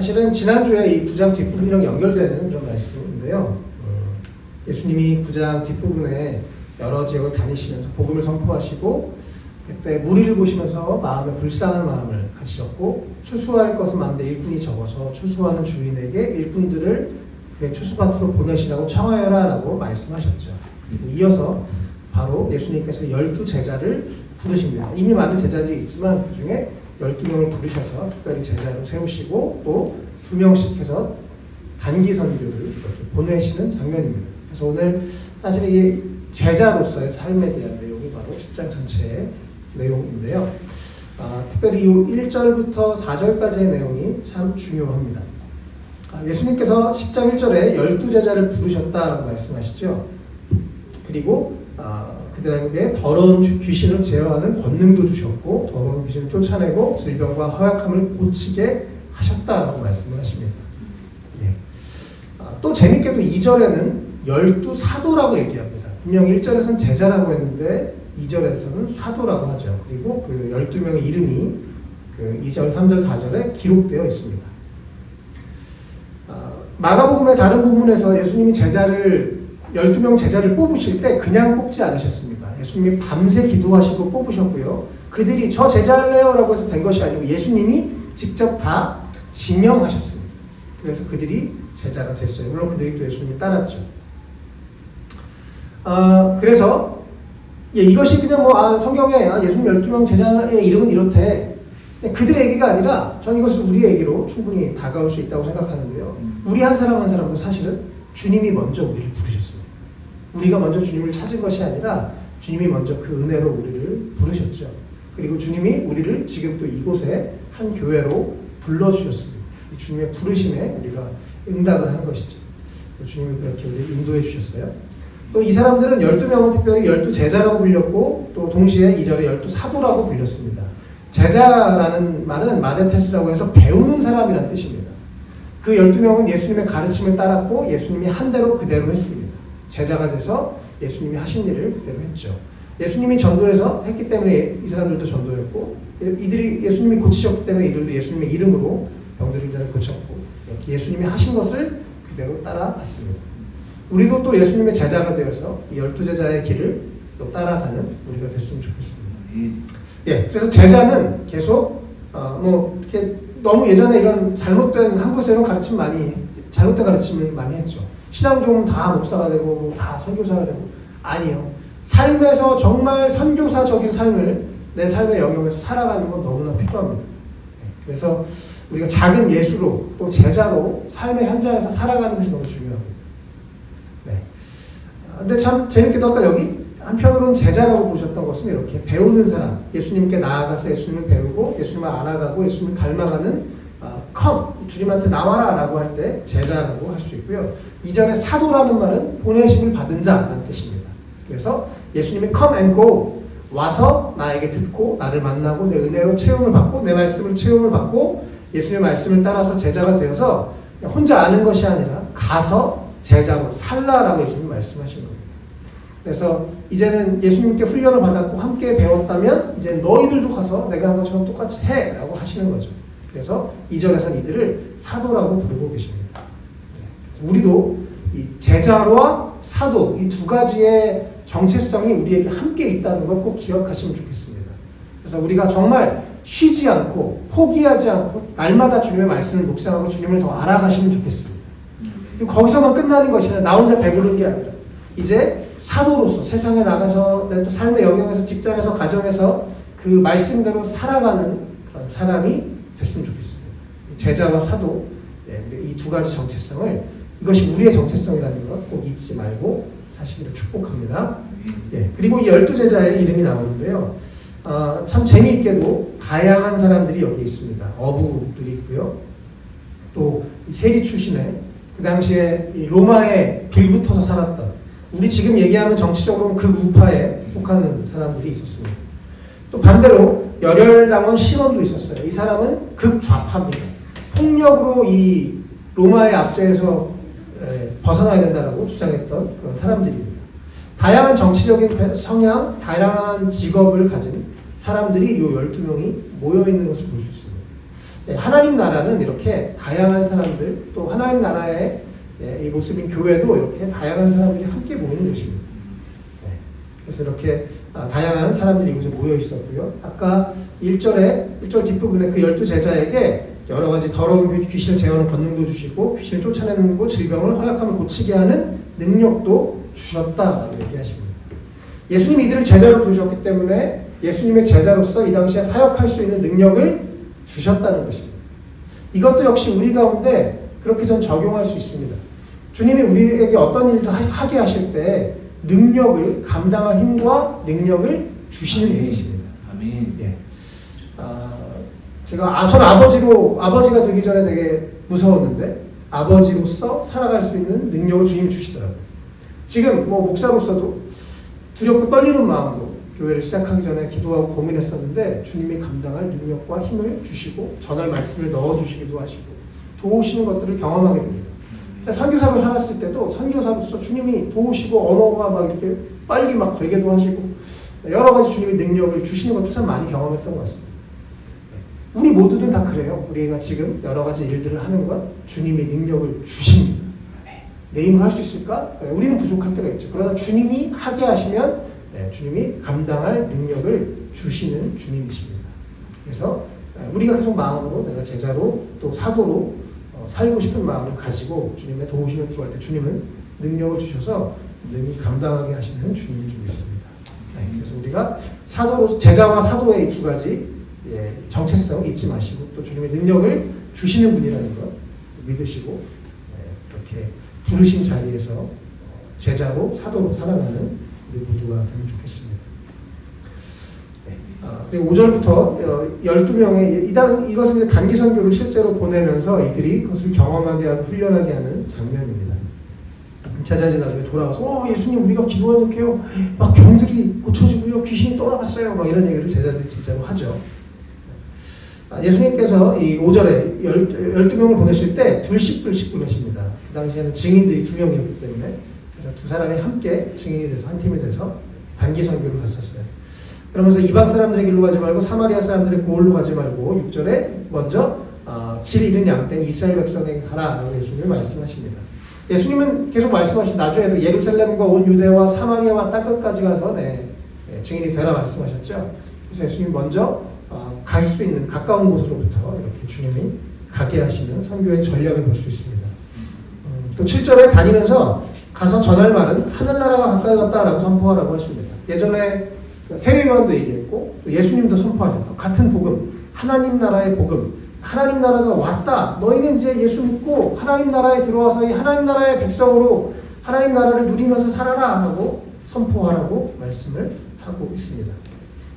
사실은 지난주에 이 9장 뒷부분이랑 연결되는 그런 말씀인데요. 예수님이 9장 뒷부분에 여러 지역을 다니시면서 복음을 선포하시고 그때 무리를 보시면서 마음에 불쌍한 마음을 가지셨고 추수할 것은 많은데 일꾼이 적어서 추수하는 주인에게 일꾼들을 그 추수밭으로 보내시라고 청하여라 라고 말씀하셨죠. 그리고 이어서 바로 예수님께서 12제자를 부르십니다. 이미 많은 제자들이 있지만 그 중에 12명을 부르셔서 특별히 제자로 세우시고 또 2명씩 해서 단기 선교를 이렇게 보내시는 장면입니다. 그래서 오늘 사실 이 제자로서의 삶에 대한 내용이 바로 10장 전체의 내용인데요. 특별히 이 1절부터 4절까지의 내용이 참 중요합니다. 예수님께서 10장 1절에 12제자를 부르셨다라고 말씀하시죠. 그리고 그들에게 더러운 귀신을 제어하는 권능도 주셨고 더러운 귀신을 쫓아내고 질병과 허약함을 고치게 하셨다라고 말씀을 하십니다. 예. 또 재밌게도 2절에는 12사도라고 얘기합니다. 분명히 1절에서는 제자라고 했는데 2절에서는 사도라고 하죠. 그리고 그 12명의 이름이 그 2절, 3절, 4절에 기록되어 있습니다. 마가복음의 다른 부분에서 예수님이 12명 제자를 뽑으실 때 그냥 뽑지 않으셨습니다. 예수님이 밤새 기도하시고 뽑으셨고요. 그들이 저 제자 할래요 라고 해서 된 것이 아니고 예수님이 직접 다 지명하셨습니다. 그래서 그들이 제자가 됐어요. 물론 그들이 또 예수님을 따랐죠. 그래서 이것이 그냥 성경에 예수님 12명 제자의 이름은 이렇대. 그들의 얘기가 아니라 전 이것은 우리의 얘기로 충분히 다가올 수 있다고 생각하는데요. 우리 한 사람 한 사람도 사실은 주님이 먼저 우리를 부르셨습니다. 우리가 먼저 주님을 찾은 것이 아니라 주님이 먼저 그 은혜로 우리를 부르셨죠. 그리고 주님이 우리를 지금 또 이곳에 한 교회로 불러주셨습니다. 주님의 부르심에 우리가 응답을 한 것이죠. 주님이 그렇게 우리를 인도해 주셨어요. 또 이 사람들은 12명은 특별히 12제자라고 불렸고 또 동시에 2절에 12사도라고 불렸습니다. 제자라는 말은 마데테스라고 해서 배우는 사람이라는 뜻입니다. 그 12명은 예수님의 가르침을 따랐고 예수님이 한 대로 그대로 했습니다. 제자가 돼서 예수님이 하신 일을 그대로 했죠. 예수님이 전도해서 했기 때문에 이 사람들도 전도했고 이들이 예수님이 고치셨기 때문에 이들도 예수님의 이름으로 병들은 자를 고쳤고 예수님이 하신 것을 그대로 따라갔습니다. 우리도 또 예수님의 제자가 되어서 이 12제자의 길을 또 따라가는 우리가 됐으면 좋겠습니다. 예, 그래서 제자는 계속 이렇게 너무 예전에 이런 잘못된 한국에서 이런 잘못된 가르침을 많이 했죠. 신앙 좋으면 다 목사가 되고 다 선교사가 되고 아니요. 삶에서 정말 선교사적인 삶을 내 삶의 영역에서 살아가는 건 너무나 필요합니다. 그래서 우리가 작은 예수로 또 제자로 삶의 현장에서 살아가는 것이 너무 중요합니다. 네. 근데 참 재밌게도 아까 여기 한편으로는 제자라고 부르셨던 것은 이렇게 배우는 사람, 예수님께 나아가서 예수님을 배우고 예수님을 알아가고 예수님을 닮아가는 주님한테 나와라 라고 할 때 제자라고 할 수 있고요. 2절에 사도라는 말은 보내심을 받은 자라는 뜻입니다. 그래서 예수님이 come and go, 와서 나에게 듣고 나를 만나고 내 은혜로 체험을 받고 내 말씀을 체험을 받고 예수님의 말씀을 따라서 제자가 되어서 혼자 아는 것이 아니라 가서 제자로 살라라고 예수님이 말씀하신 겁니다. 그래서 이제는 예수님께 훈련을 받았고 함께 배웠다면 이제 너희들도 가서 내가 한 것처럼 똑같이 해 라고 하시는 거죠. 그래서 2절에서는 이들을 사도라고 부르고 계십니다. 우리도 이 제자와 사도 이 두 가지의 정체성이 우리에게 함께 있다는 걸 꼭 기억하시면 좋겠습니다. 그래서 우리가 정말 쉬지 않고 포기하지 않고 날마다 주님의 말씀을 묵상하고 주님을 더 알아가시면 좋겠습니다. 거기서만 끝나는 것이 아니라 나 혼자 배부른 게 아니라 이제 사도로서 세상에 나가서 내 또 삶의 영역에서 직장에서 가정에서 그 말씀대로 살아가는 그런 사람이 됐으면 좋겠습니다. 제자와 사도 이 두 가지 정체성을 이것이 우리의 정체성이라는 것 꼭 잊지 말고 사시기를 축복합니다. 그리고 이 12제자의 이름이 나오는데요. 참 재미있게도 다양한 사람들이 여기 있습니다. 어부들이 있고요. 또 세리 출신의 그 당시에 이 로마에 빌붙어서 살았던 우리 지금 얘기하면 정치적으로는 그 우파에 속하는 사람들이 있었습니다. 또 반대로 열혈당원 시몬도 있었어요. 이 사람은 극좌파입니다. 폭력으로 이 로마의 압제에서 벗어나야 된다고 주장했던 그런 사람들입니다. 다양한 정치적인 성향, 다양한 직업을 가진 사람들이 이 12명이 모여있는 것을 볼 수 있습니다. 하나님 나라는 이렇게 다양한 사람들, 또 하나님 나라의 이 모습인 교회도 이렇게 다양한 사람들이 함께 모이는 곳입니다. 그래서 이렇게 다양한 사람들이 이곳에 모여 있었고요. 아까 1절 뒷부분에 그 12제자에게 여러 가지 더러운 귀신을 제어하는 권능도 주시고 귀신을 쫓아내는 것, 질병을 허약함을 고치게 하는 능력도 주셨다라고 얘기하십니다. 예수님이 이들을 제자로 부르셨기 때문에 예수님의 제자로서 이 당시에 사역할 수 있는 능력을 주셨다는 것입니다. 이것도 역시 우리 가운데 그렇게 전 적용할 수 있습니다. 주님이 우리에게 어떤 일을 하게 하실 때 능력을 감당할 힘과 능력을 주시는 분이십니다. 아멘. 예. 저는 아버지가 되기 전에 되게 무서웠는데 아버지로서 살아갈 수 있는 능력을 주님이 주시더라고요. 지금 목사로서도 두렵고 떨리는 마음으로 교회를 시작하기 전에 기도하고 고민했었는데 주님이 감당할 능력과 힘을 주시고 전할 말씀을 넣어주시기도 하시고 도우시는 것들을 경험하게 됩니다. 선교사로 살았을 때도 선교사로서 주님이 도우시고 언어가 막 이렇게 빨리 막 되게도 하시고 여러 가지 주님의 능력을 주시는 것도 참 많이 경험했던 것 같습니다. 우리 모두는 다 그래요. 우리가 지금 여러 가지 일들을 하는 것 주님이 능력을 주십니다. 내 힘으로 할 수 있을까? 우리는 부족할 때가 있죠. 그러나 주님이 하게 하시면 주님이 감당할 능력을 주시는 주님이십니다. 그래서 우리가 계속 마음으로 내가 제자로 또 사도로 살고 싶은 마음을 가지고 주님의 도우심을 구할 때 주님은 능력을 주셔서 능히 감당하게 하시는 주님인 줄 믿습니다. 그래서 우리가 제자와 사도의 이 두 가지 정체성 잊지 마시고 또 주님의 능력을 주시는 분이라는 것 믿으시고 이렇게 부르신 자리에서 제자로 사도로 살아가는 우리 모두가 되면 좋겠습니다. 그리고 5절부터 12명의 이것은 이제 단기 선교를 실제로 보내면서 이들이 그것을 경험하게 하고 훈련하게 하는 장면입니다. 제자들이 나중에 돌아와서 예수님 우리가 기도하니까요 막 병들이 고쳐지고요 귀신이 떠나갔어요 막 이런 얘기를 제자들이 진짜로 하죠. 예수님께서 이 5절에 12명을 보내실 때 둘씩 보내십니다. 그 당시에는 증인들이 2명이었기 때문에 그래서 두 사람이 함께 증인이 돼서 한 팀이 돼서 단기 선교를 갔었어요. 그러면서 이방 사람들의 길로 가지 말고 사마리아 사람들의 고을로 가지 말고 6절에 먼저 길 잃은 양떼인 이스라엘 백성에게 가라라고 예수님이 말씀하십니다. 예수님은 계속 말씀하신 나중에도 예루살렘과 온 유대와 사마리아와 땅끝까지 가서 증인이 되라 말씀하셨죠. 그래서 예수님이 먼저 갈 수 있는 가까운 곳으로부터 이렇게 주님이 가게 하시는 선교의 전략을 볼 수 있습니다. 또 7절에 다니면서 가서 전할 말은 하늘나라가 가까이 왔다라고 선포하라고 하십니다. 예전에 세례요한도 얘기했고 또 예수님도 선포하셨다. 같은 복음, 하나님 나라의 복음, 하나님 나라가 왔다. 너희는 이제 예수 믿고 하나님 나라에 들어와서 이 하나님 나라의 백성으로 하나님 나라를 누리면서 살아라 하고 선포하라고 말씀을 하고 있습니다.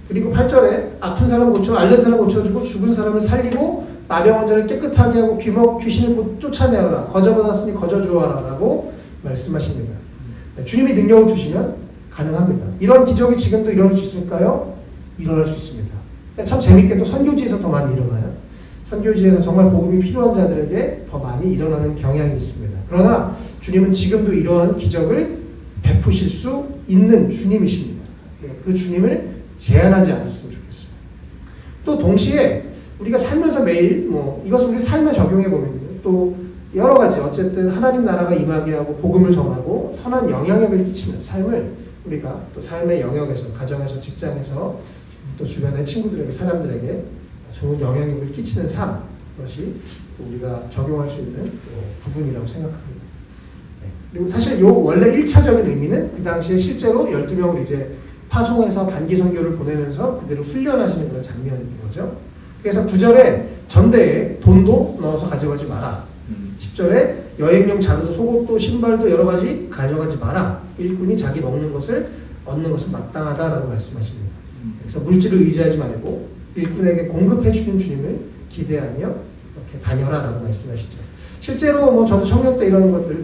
그리고 8절에 아픈 사람을 고쳐 앓는 사람을 고쳐주고 죽은 사람을 살리고 나병 환자를 깨끗하게 하고 귀신을 쫓아내어라. 거저받았으니 거저주어라 라고 말씀하십니다. 주님이 능력을 주시면 가능합니다. 이런 기적이 지금도 일어날 수 있을까요? 일어날 수 있습니다. 참 재밌게도 선교지에서 더 많이 일어나요. 선교지에서 정말 복음이 필요한 자들에게 더 많이 일어나는 경향이 있습니다. 그러나 주님은 지금도 이러한 기적을 베푸실 수 있는 주님이십니다. 그 주님을 제한하지 않았으면 좋겠습니다. 또 동시에 우리가 살면서 매일 이것을 우리 삶에 적용해 보면요. 또 여러 가지 어쨌든 하나님 나라가 임하게 하고 복음을 전하고 선한 영향력을 끼치는 삶을 우리가 또 삶의 영역에서 가정에서 직장에서 또 주변의 친구들에게 사람들에게 좋은 영향력을 끼치는 삶 그것이 또 우리가 적용할 수 있는 또 부분이라고 생각합니다. 그리고 사실 원래 1차적인 의미는 그 당시에 실제로 12명을 이제 파송해서 단기 선교를 보내면서 그들을 훈련하시는 그런 장면인 거죠. 그래서 9절에 전대에 돈도 넣어서 가져가지 마라. 10절에 여행용 자루도 속옷도 신발도 여러 가지 가져가지 마라. 일꾼이 자기 먹는 것을 얻는 것은 마땅하다라고 말씀하십니다. 그래서 물질을 의지하지 말고 일꾼에게 공급해 주는 주님을 기대하며 이렇게 다녀라라고 말씀하시죠. 실제로 저도 청년 때 이런 것들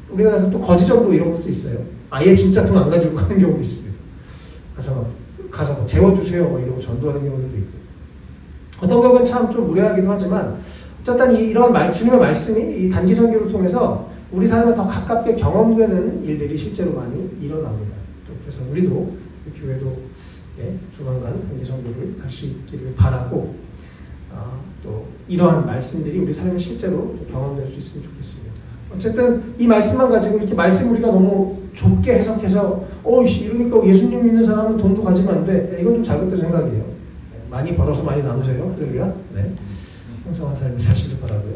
우리나라에서 또 거지정도 이런 것도 있어요. 아예 진짜 돈 안 가지고 가는 경우도 있습니다. 가서 재워주세요 이러고 전도하는 경우도 있고 어떤 경우는 참 좀 무례하기도 하지만 어쨌든 이런 주님의 말씀이 이 단기 선교를 통해서 우리 삶에 더 가깝게 경험되는 일들이 실제로 많이 일어납니다. 그래서 우리도 교회도 조만간 단기 선교를 갈 수 있기를 바라고 또 이러한 말씀들이 우리 삶에 실제로 경험될 수 있으면 좋겠습니다. 어쨌든 이 말씀만 가지고 이렇게 말씀 우리가 너무 좁게 해석해서 이러니까 예수님 믿는 사람은 돈도 가지면 안 돼. 이건 좀 잘못된 생각이에요. 많이 벌어서 많이 나누세요. 할렐루야. 네. 풍성한 삶을 사시길 바라고요.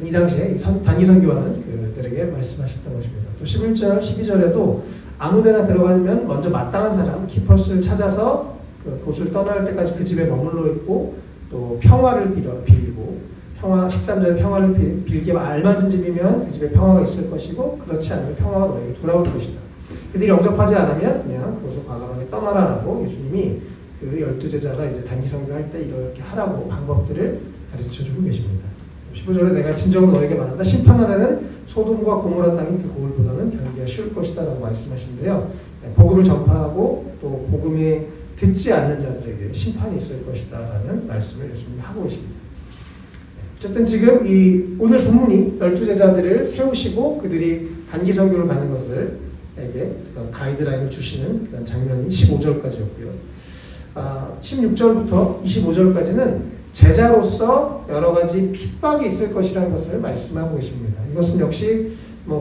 이 당시에 단기 선교하는 그들에게 말씀하셨던 것입니다. 또 11절, 12절에도 아무데나 들어가면 먼저 마땅한 사람, 키퍼스를 찾아서 그곳을 떠날 때까지 그 집에 머물러 있고 또 평화를 빌고 13절에 평화를 빌게 알맞은 집이면 그 집에 평화가 있을 것이고 그렇지 않으면 평화가 너에게 돌아올 것이다. 그들이 영접하지 않으면 그냥 그것을 과감하게 떠나라라고 예수님이 그 12제자가 이제 단기 선교할 때 이렇게 하라고 방법들을 가르쳐주고 계십니다. 15절에 내가 진정으로 너에게 말한다. 심판날에는 소돔과 고모라 땅이 그 고을보다는 견디기가 쉬울 것이다 라고 말씀하시는데요. 복음을 전파하고 또 복음에 듣지 않는 자들에게 심판이 있을 것이다 라는 말씀을 예수님이 하고 계십니다. 어쨌든 지금 이 오늘 본문이 12제자들을 세우시고 그들이 단기 선교를 가는 것을 가이드라인을 주시는 그런 장면이 15절까지였고요. 16절부터 25절까지는 제자로서 여러 가지 핍박이 있을 것이라는 것을 말씀하고 계십니다. 이것은 역시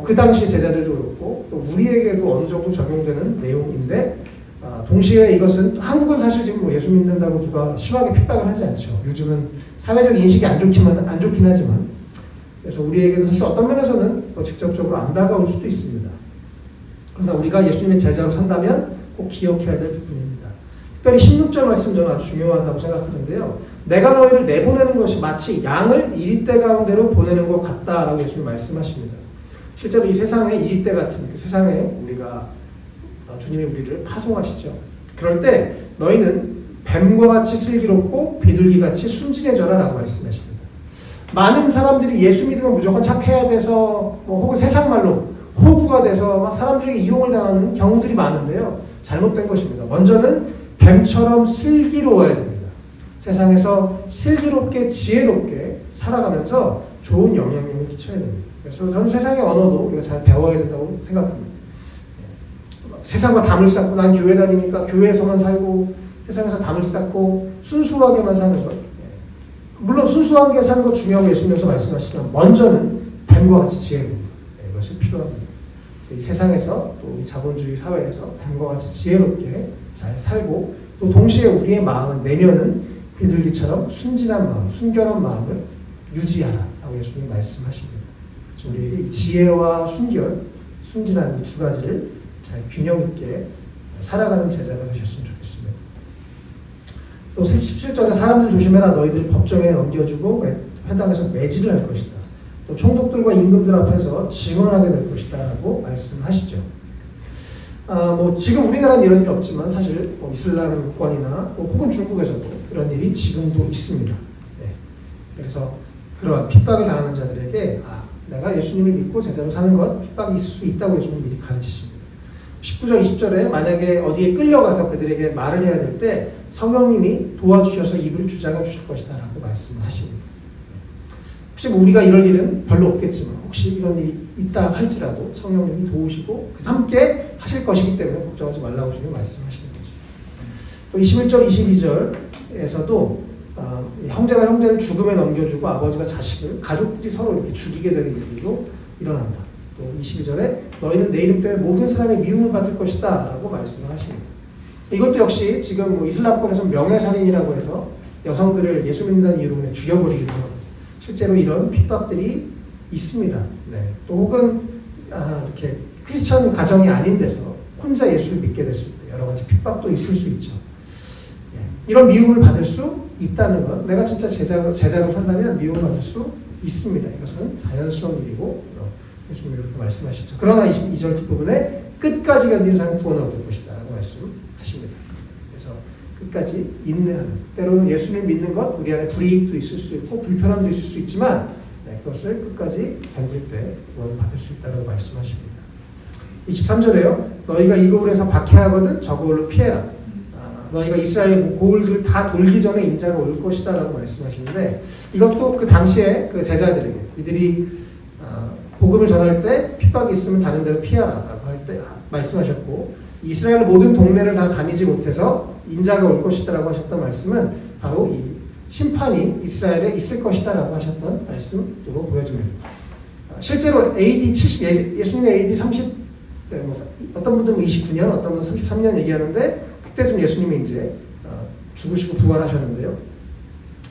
그 당시 제자들도 그렇고 또 우리에게도 어느 정도 적용되는 내용인데 동시에 이것은 한국은 사실 지금 예수 믿는다고 누가 심하게 핍박을 하지 않죠. 요즘은 사회적 인식이 안 좋긴 하지만 그래서 우리에게도 사실 어떤 면에서는 직접적으로 안 다가올 수도 있습니다. 그러나 우리가 예수님의 제자로 산다면 꼭 기억해야 될 부분입니다. 특별히 16절 말씀 저는 아주 중요하다고 생각하는데요. 내가 너희를 내보내는 것이 마치 양을 이리떼 가운데로 보내는 것 같다라고 예수님 말씀하십니다. 실제로 이 세상에 이리떼 같은 그 세상에 우리가 주님이 우리를 파송하시죠. 그럴 때 너희는 뱀과 같이 슬기롭고 비둘기같이 순진해져라 라고 말씀하십니다. 많은 사람들이 예수 믿으면 무조건 착해야 돼서 혹은 세상 말로 호구가 돼서 막 사람들에게 이용을 당하는 경우들이 많은데요. 잘못된 것입니다. 먼저는 뱀처럼 슬기로워야 됩니다. 세상에서 슬기롭게 지혜롭게 살아가면서 좋은 영향력을 끼쳐야 됩니다. 그래서 저는 세상의 언어도 우리가 잘 배워야 된다고 생각합니다. 세상과 담을 쌓고 난 교회 다니니까 교회에서만 살고 세상에서 담을 쌓고 순수하게만 사는 것. 물론 순수하게 사는 것 중요하고 예수님께서 말씀하시지만 먼저는 뱀과 같이 지혜로운 것. 이것이 필요합니다. 이 세상에서 또 이 자본주의 사회에서 뱀과 같이 지혜롭게 잘 살고 또 동시에 우리의 마음은 내면은 비둘기처럼 순진한 마음, 순결한 마음을 유지하라 라고 예수님이 말씀하십니다. 그래서 우리에게 이 지혜와 순진한 이 두 가지를 잘 균형 있게 살아가는 제자가 되셨으면 좋겠습니다. 또 17절에 사람들 조심해라. 너희들 법정에 넘겨주고 회당에서 매질을 할 것이다. 또 총독들과 임금들 앞에서 증언하게 될 것이다 라고 말씀하시죠. 지금 우리나라는 이런 일이 없지만 사실 이슬람권이나 혹은 중국에서도 그런 일이 지금도 있습니다. 네. 그래서 그러한 핍박을 당하는 자들에게 내가 예수님을 믿고 제자로 사는 것 핍박이 있을 수 있다고 예수님이 미리 가르치십니다. 19절 20절에 만약에 어디에 끌려가서 그들에게 말을 해야 될 때 성령님이 도와주셔서 입을 주장해 주실 것이다 라고 말씀을 하십니다. 혹시 우리가 이럴 일은 별로 없겠지만 혹시 이런 일이 있다 할지라도 성령님이 도우시고 함께 하실 것이기 때문에 걱정하지 말라고 주님 말씀하시는 거죠. 또 21절 22절에서도 형제가 형제를 죽음에 넘겨주고 아버지가 자식을 가족들이 서로 이렇게 죽이게 되는 일도 일어난다. 또 22절에 너희는 내 이름 때문에 모든 사람의 미움을 받을 것이다 라고 말씀을 하십니다. 이것도 역시 지금 이슬람권에서 명예살인이라고 해서 여성들을 예수 믿는다는 이유로 죽여버리기도 하고 실제로 이런 핍박들이 있습니다. 네. 또 혹은 이렇게 크리스천 가정이 아닌 데서 혼자 예수를 믿게 됐을 때 여러 가지 핍박도 있을 수 있죠. 네. 이런 미움을 받을 수 있다는 것, 내가 진짜 제자로 산다면 미움을 받을 수 있습니다. 이것은 자연스러운 일이고 예수님이 이렇게 말씀하시죠. 그러나 22절 뒷부분에 끝까지 견디는 사람은 구원을 얻을 것이다 라고 말씀하십니다. 그래서 끝까지 인내하는, 때로는 예수를 믿는 것 우리 안에 불이익도 있을 수 있고 불편함도 있을 수 있지만 그것을 끝까지 견딜 때 구원을 받을 수 있다고 말씀하십니다. 23절에요. 너희가 이 고을에서 박해하거든 저 고을로 피해라. 너희가 이스라엘 고을들 다 돌기 전에 인자가 올 것이다 라고 말씀하시는데 이것도 그 당시에 그 제자들에게 이들이 복음을 전할 때 핍박이 있으면 다른 데로 피하라라고 할 때 말씀하셨고 이스라엘 모든 동네를 다 다니지 못해서 인자가 올 것이다라고 하셨던 말씀은 바로 이 심판이 이스라엘에 있을 것이다라고 하셨던 말씀으로 보여집니다. 실제로 AD 70, 예수님의 AD 30, 어떤 분들은 29년, 어떤 분은 33년 얘기하는데 그때쯤 예수님이 이제 죽으시고 부활하셨는데요.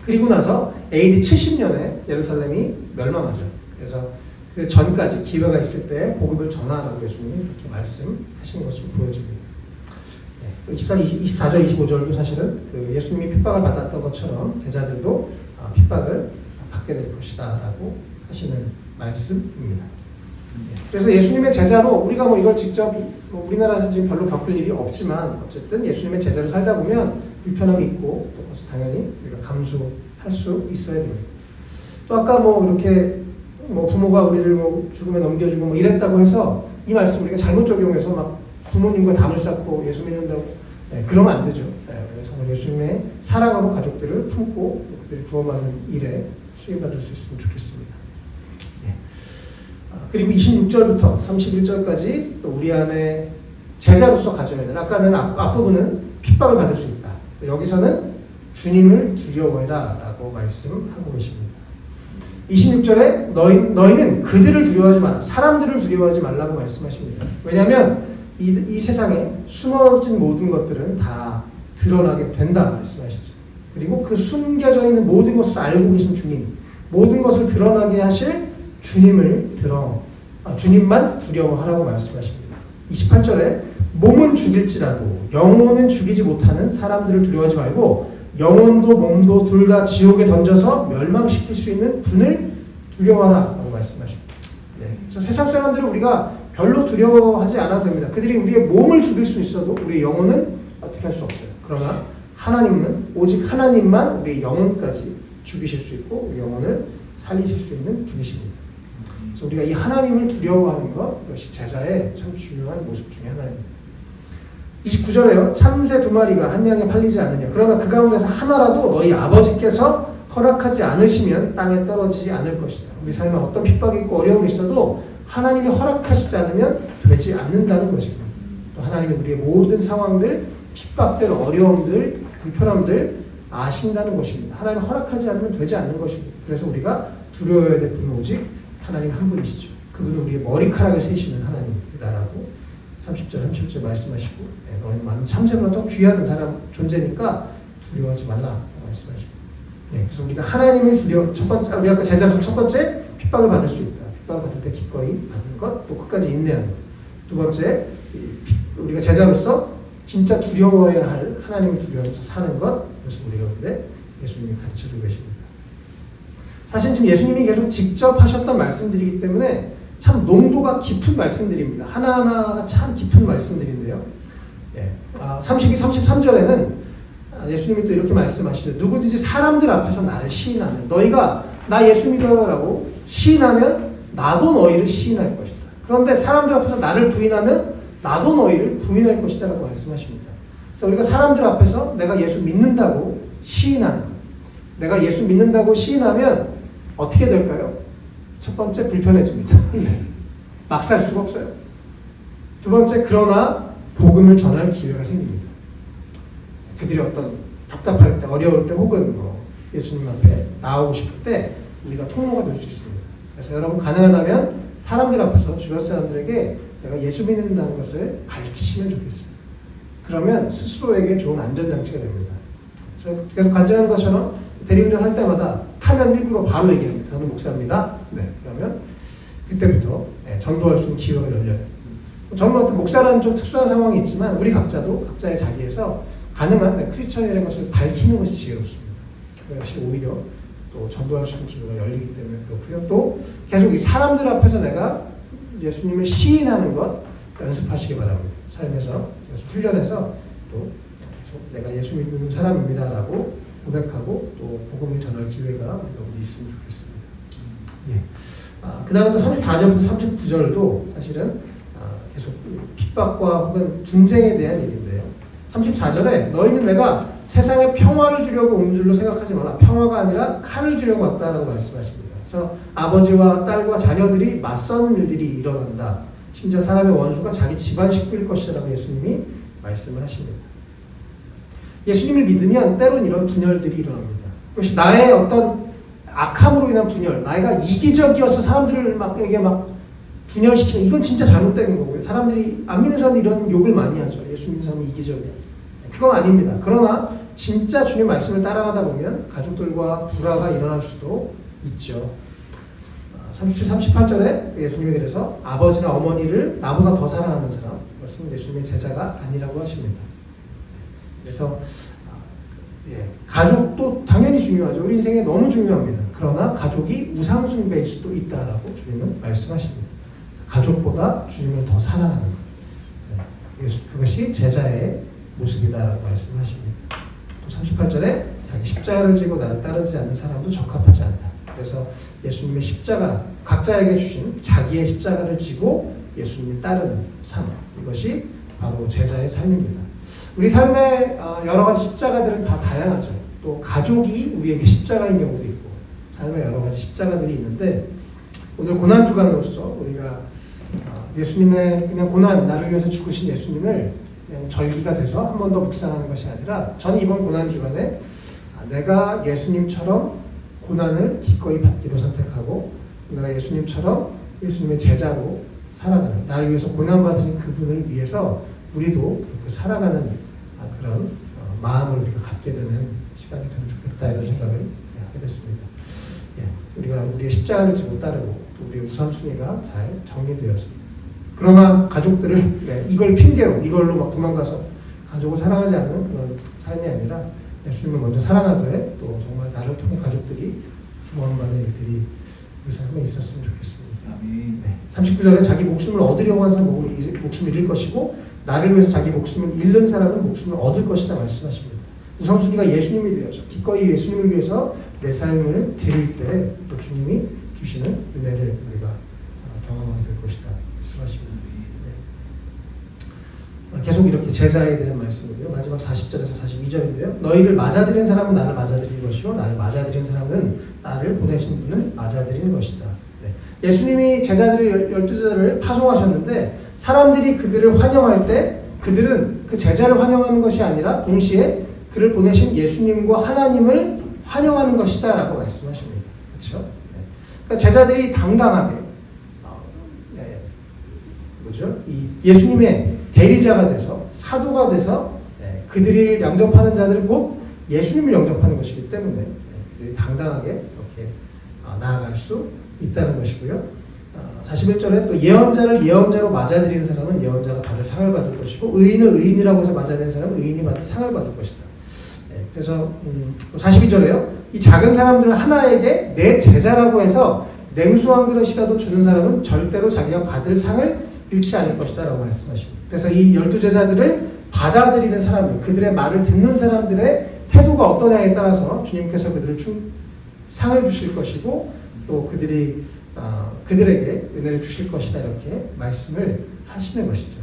그리고 나서 AD 70년에 예루살렘이 멸망하죠. 그래서 그 전까지 기회가 있을 때 복음을 전하라고 예수님이 그렇게 말씀하신 것으로 보여집니다. 24절, 25절도 사실은 그 예수님이 핍박을 받았던 것처럼 제자들도 핍박을 받게 될 것이다 라고 하시는 말씀입니다. 그래서 예수님의 제자로 우리가 뭐 이걸 직접 우리나라에서 지금 별로 겪을 일이 없지만 어쨌든 예수님의 제자로 살다 보면 불편함이 있고 또 그것을 당연히 우리가 감수할 수 있어야 됩니다. 또 아까 뭐 이렇게 뭐 부모가 우리를 뭐 죽음에 넘겨주고 뭐 이랬다고 해서 이 말씀 우리가 잘못 적용해서 막 부모님과 담을 쌓고 예수 믿는다고 그러면 안 되죠. 정말 예수님의 사랑으로 가족들을 품고 그들이 구원받는 일에 수혜받을 수 있으면 좋겠습니다. 그리고 26절부터 31절까지 또 우리 안에 제자로서 가져야 되는, 아까는 앞부분은 핍박을 받을 수 있다. 여기서는 주님을 두려워해라 라고 말씀하고 계십니다. 26절에 너희는 그들을 두려워하지 마라. 사람들을 두려워하지 말라고 말씀하십니다. 왜냐하면 이 세상에 숨어진 모든 것들은 다 드러나게 된다 말씀하시죠. 그리고 그 숨겨져 있는 모든 것을 알고 계신 주님, 모든 것을 드러나게 하실 주님만 두려워하라고 말씀하십니다. 28절에 몸은 죽일지라도 영혼은 죽이지 못하는 사람들을 두려워하지 말고 영혼도 몸도 둘 다 지옥에 던져서 멸망시킬 수 있는 분을 두려워하라고 말씀하십니다. 그래서 세상 사람들은 우리가 별로 두려워하지 않아도 됩니다. 그들이 우리의 몸을 죽일 수 있어도 우리의 영혼은 어떻게 할 수 없어요. 그러나 하나님은 오직 하나님만 우리의 영혼까지 죽이실 수 있고 우리 영혼을 살리실 수 있는 분이십니다. 그래서 우리가 이 하나님을 두려워하는 것, 이것이 제자의 참 중요한 모습 중에 하나입니다. 29절에요. 참새 2마리가 한 양에 팔리지 않느냐. 그러나 그 가운데서 하나라도 너희 아버지께서 허락하지 않으시면 땅에 떨어지지 않을 것이다. 우리 삶에 어떤 핍박이 있고 어려움이 있어도 하나님이 허락하시지 않으면 되지 않는다는 것입니다. 또 하나님이 우리의 모든 상황들, 핍박들, 어려움들, 불편함들 아신다는 것입니다. 하나님 허락하지 않으면 되지 않는 것입니다. 그래서 우리가 두려워해야 될 분은 오직 하나님 한 분이시죠. 그분은 우리의 머리카락을 세시는 하나님이다라고 30절, 30절 말씀하시고 너희는 많은 참새보다 더 귀한 사람 존재니까 두려워하지 말라고 말씀하십니다. 그래서 우리가 하나님을 첫 번째, 우리 아까 제자로서 첫 번째 핍박을 받을 수 있다. 핍박을 받을 때 기꺼이 받는 것, 또 끝까지 인내하는 것. 두 번째, 우리가 제자로서 진짜 두려워해야 할 하나님을 두려워해서 사는 것, 그래서 우리가 근데 예수님이 가르쳐주고 계십니다. 사실 지금 예수님이 계속 직접 하셨던 말씀들이기 때문에 참 농도가 깊은 말씀들입니다. 하나하나가 참 깊은 말씀들인데요. 32, 33절에는 예수님이 또 이렇게 말씀하시죠. 누구든지 사람들 앞에서 나를 시인하면, 너희가 나 예수 믿어라고 시인하면 나도 너희를 시인할 것이다. 그런데 사람들 앞에서 나를 부인하면 나도 너희를 부인할 것이다 라고 말씀하십니다. 그래서 우리가 사람들 앞에서 내가 예수 믿는다고 시인하는 것, 내가 예수 믿는다고 시인하면 어떻게 될까요? 첫 번째, 불편해집니다. 막 살 수가 없어요. 두 번째, 그러나 복음을 전할 기회가 생깁니다. 그들이 어떤 답답할 때, 어려울 때, 혹은 예수님 앞에 나오고 싶을 때 우리가 통로가 될 수 있습니다. 그래서 여러분 가능하다면 사람들 앞에서 주변 사람들에게 내가 예수 믿는다는 것을 밝히시면 좋겠습니다. 그러면 스스로에게 좋은 안전장치가 됩니다. 제가 계속 간증하는 것처럼 대리운전 할 때마다 타면 일부러 바로 얘기합니다. 저는 목사입니다. 그러면 그때부터 전도할 수 있는 기회가 열려요. 저는 어떤 목사라는 좀 특수한 상황이 있지만 우리 각자도 각자의 자리에서 가능한 크리스천이라는 것을 밝히는 것이 지혜롭습니다. 그것이 오히려 또 전도할 수 있는 기회가 열리기 때문에 그렇고요. 또 계속 이 사람들 앞에서 내가 예수님을 시인하는 것 연습하시기 바랍니다. 삶에서 계속 훈련해서 또 계속 내가 예수 믿는 사람입니다라고 고백하고 또 복음을 전할 기회가 여러분이 있으면 좋겠습니다. 그 다음에 또 34절부터 39절도 사실은 계속 핍박과 혹은 분쟁에 대한 얘기인데요. 34절에 너희는 내가 세상에 평화를 주려고 온 줄로 생각하지 마라. 평화가 아니라 칼을 주려고 왔다라고 말씀하십니다. 그래서 아버지와 딸과 자녀들이 맞서는 일들이 일어난다. 심지어 사람의 원수가 자기 집안 식구일 것이라고 예수님이 말씀을 하십니다. 예수님을 믿으면 때론 이런 분열들이 일어납니다. 그것이 나의 어떤 악함으로 인한 분열, 나이가 이기적이어서 사람들을 에게 분열시키는, 이건 진짜 잘못된 거고요. 사람들이, 안 믿는 사람들이 이런 욕을 많이 하죠. 예수 믿는 사람이 이기적이야. 그건 아닙니다. 그러나 진짜 주님 말씀을 따라가다 보면 가족들과 불화가 일어날 수도 있죠. 37, 38절에 예수님이 그래서 아버지나 어머니를 나보다 더 사랑하는 사람, 그것은 예수님의 제자가 아니라고 하십니다. 그래서 가족도 당연히 중요하죠. 우리 인생에 너무 중요합니다. 그러나 가족이 우상숭배일 수도 있다라고 주님은 말씀하십니다. 가족보다 주님을 더 사랑하는 것, 그것이 제자의 모습이다라고 말씀하십니다. 또 38절에 자기 십자가를 지고 나를 따르지 않는 사람도 적합하지 않다. 그래서 예수님의 십자가, 각자에게 주신 자기의 십자가를 지고 예수님을 따르는 삶, 이것이 바로 제자의 삶입니다. 우리 삶의 여러 가지 십자가들은 다 다양하죠. 또 가족이 우리에게 십자가인 경우도 있고, 삶의 여러 가지 십자가들이 있는데, 오늘 고난주간으로서 우리가 예수님의 그냥 고난, 나를 위해서 죽으신 예수님을 그냥 절기가 돼서 한 번 더 묵상하는 것이 아니라, 저는 이번 고난주간에 내가 예수님처럼 고난을 기꺼이 받기로 선택하고, 내가 예수님처럼 예수님의 제자로 살아가는, 나를 위해서 고난받으신 그분을 위해서 우리도 그렇게 살아가는 그런 마음을 우리가 갖게 되는 시간이 되면 좋겠다, 이런 생각을 하게 됐습니다. 우리가 우리의 십자가를 지고 따르고 또 우리의 우선순위가 잘 정리되어서, 그러나 가족들을 이걸 핑계로, 이걸로 막 도망가서 가족을 사랑하지 않는 그런 삶이 아니라 예수님을 먼저 사랑하되 또 정말 나를 통해 가족들이 구원받는 일들이 우리 삶에 있었으면 좋겠습니다. 아멘. 39절에 자기 목숨을 얻으려고 하는 사람은 목숨을 잃을 것이고, 나를 위해서 자기 목숨을 잃는 사람은 목숨을 얻을 것이다 말씀하십니다. 우선순위가 예수님이 되어서 기꺼이 예수님을 위해서 내 삶을 드릴 때 또 주님이 주시는 은혜를 우리가 경험하게 될 것이다 말씀하십니다. 계속 이렇게 제자에 대한 말씀이고요. 마지막 40절에서 42절인데요. 너희를 맞아들인 사람은 나를 맞아들인 것이요, 나를 맞아들인 사람은 나를 보내신 분을 맞아들인 것이다. 예수님이 제자들을, 12제자를 파송하셨는데, 사람들이 그들을 환영할 때 그들은 그 제자를 환영하는 것이 아니라 동시에 그를 보내신 예수님과 하나님을 환영하는 것이다 라고 말씀하십니다. 그렇죠? 그러니까 제자들이 당당하게 이 예수님의 대리자가 돼서, 사도가 돼서 그들을 영접하는 자들은 곧 예수님을 영접하는 것이기 때문에 그들이 당당하게 이렇게 나아갈 수 있다는 것이고요. 41절에 또 예언자를 예언자로 맞아들이는 사람은 예언자가 받을 상을 받을 것이고, 의인을 의인이라고 해서 맞아들이는 사람은 의인이 받을 상을 받을 것이다. 그래서 42절에요. 이 작은 사람들 하나에게 내 제자라고 해서 냉수 한 그릇이라도 주는 사람은 절대로 자기가 받을 상을 잃지 않을 것이다 라고 말씀하십니다. 그래서 이 12제자들을 받아들이는 사람들, 그들의 말을 듣는 사람들의 태도가 어떠냐에 따라서 주님께서 그들을 상을 주실 것이고, 또 그들에게 은혜를 주실 것이다, 이렇게 말씀을 하시는 것이죠.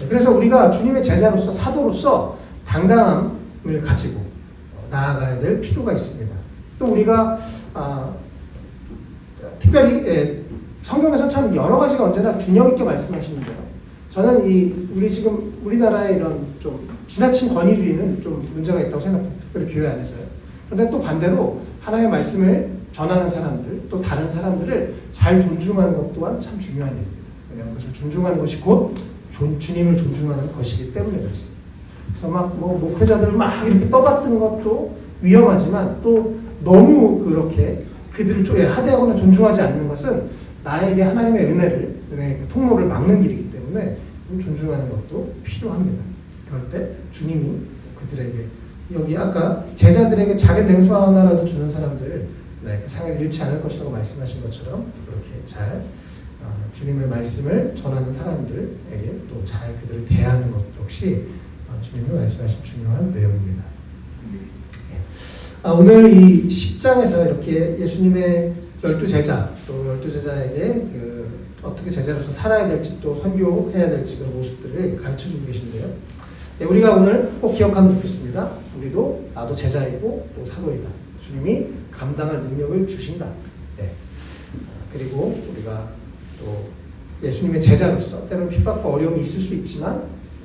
그래서 우리가 주님의 제자로서, 사도로서 당당함을 가지고 나아가야 될 필요가 있습니다. 또 우리가 특별히 성경에서 참 여러 가지가 언제나 균형 있게 말씀하시는데요. 저는 우리 지금 우리나라의 이런 좀 지나친 권위주의는 좀 문제가 있다고 생각합니다. 특별히 교회 안에서요. 그런데 또 반대로 하나님의 말씀을 전하는 사람들, 또 다른 사람들을 잘 존중하는 것 또한 참 중요한 일입니다. 왜냐하면 그것을 존중하는 것이 곧 주님을 존중하는 것이기 때문에 그렇습니다. 그래서 목회자들을 막 이렇게 떠받드는 것도 위험하지만, 또 너무 그렇게 그들을 하대하거나 존중하지 않는 것은 나에게 하나님의 은혜의 통로를 막는 길이기 때문에 존중하는 것도 필요합니다. 그럴 때 주님이 그들에게, 여기 아까 제자들에게 작은 냉수 하나라도 주는 사람들 그 상을 잃지 않을 것이라고 말씀하신 것처럼, 그렇게 잘 주님의 말씀을 전하는 사람들에게 또 잘 그들을 대하는 것 역시 주님이 말씀하신 중요한 내용입니다. 오늘 이 10장에서 이렇게 예수님의 12제자, 또 12제자에게 어떻게 제자로서 살아야 될지, 또 선교해야 될지 그런 모습들을 가르쳐 주고 계신데요. 우리가 오늘 꼭 기억하면 좋겠습니다. 우리도 나도 제자이고 또 사도이다. 주님이 감당할 능력을 주신다. 그리고 우리가 또 예수님의 제자로서 때로는 핍박과 어려움이 있을 수 있지만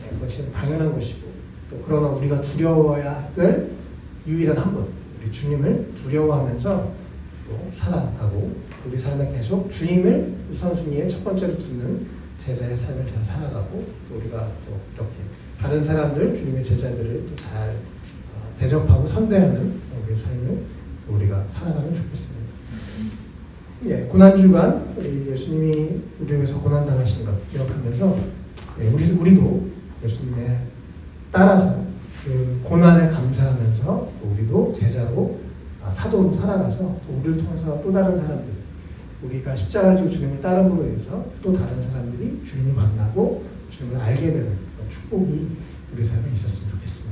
그것이 당연한 것이고, 또 그러나 우리가 두려워야 할 유일한 한 분, 우리 주님을 두려워하면서 또 살아가고 우리 삶에 계속 주님을 우선순위에 첫 번째로 두는 제자의 삶을 잘 살아가고 또 우리가 또 이렇게 다른 사람들 주님의 제자들을 또 잘 대접하고 선대하는 우리의 삶을 우리가 살아가면 좋겠습니다. 예, 고난주간 예수님이 우리 위해서 고난당하신 것 기억하면서 우리도 예수님에 따라서 그 고난에 감사하면서 우리도 제자로 사도로 살아가서 또 우리를 통해서 또 다른 사람들 우리가 십자가를 지고 주님을 따름으로 해서 또 다른 사람들이 주님을 만나고 주님을 알게 되는 축복이 우리 삶에 있었으면 좋겠습니다.